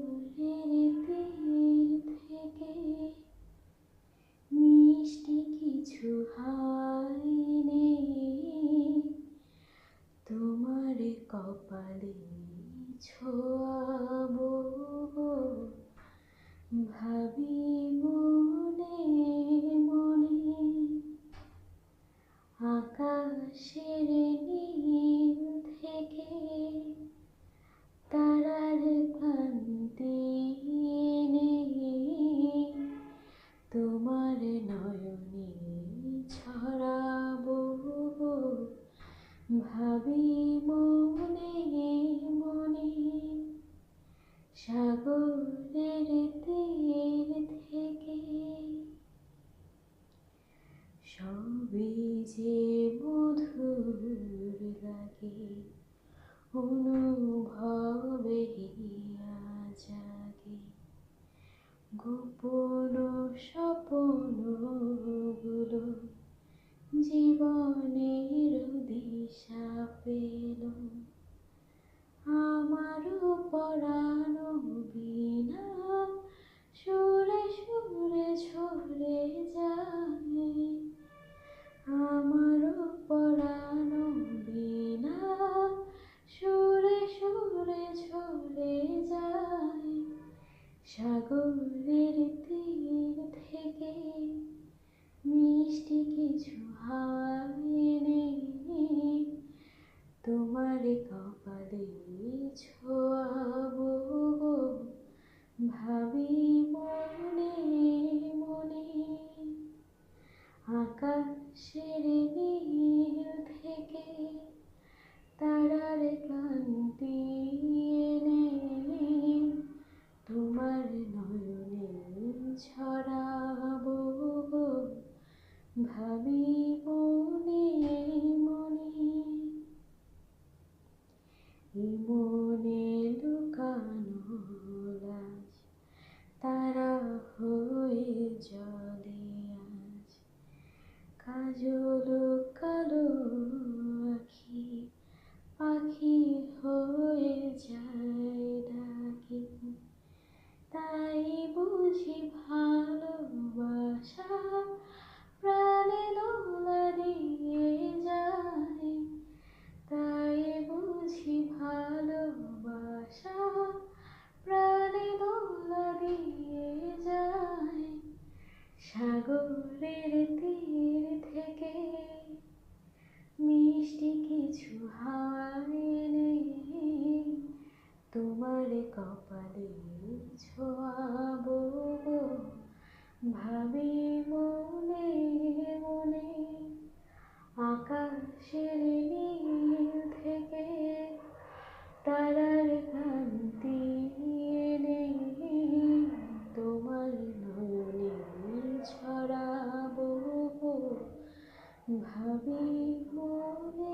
তীর থেকে মিষ্টি কিছু হায়নে তোমার কপালে ছোঁয়াবো ভাবি মনে মনে আকাশের নীল থেকে তারার কান্তি এনে তোমার নয়নে ছড়াবো ভাবি মনে মনে সাগরের তীর থেকে সবই যে মধুর লাগে অনুভবে হিয়া জাগে গোপন স্বপ্নগুলো জীবনের দিশা পেল আমারও পরানো বিনা সুরে সুরে ঝরে যায় আমারও পরানো বিনা সুরে সুরে ঝরে যায় সাগরের তীর থেকে মিষ্টি কিছু হায়নে তোমার কপালে ছোঁয়াবো ভাবি মনে মনে আকাশের নীল থেকে তারার কান্তি এনে তোমার নয়নে ছড়াবো ভাবি মনে মনে মনে লুকানো লাজ তারা হয়ে জলে আজ কাজল কালো আখি পাখি হয়ে যায় ডাকি তাই বুঝি ভালোবাসা প্রাণে দোলা দিয়ে যায় তাই বুঝি ভালোবাসা প্রাণে দোলা দিয়ে যায় সাগরের তীর থেকে মিষ্টি কিছু হায়নে তোমার কপালে ছোঁয়াবো ভাবি মনে মনে আকাশের নীল থেকে তারার কান্তি এনে তোমার নয়নে ছড়াবো ভাবি মনে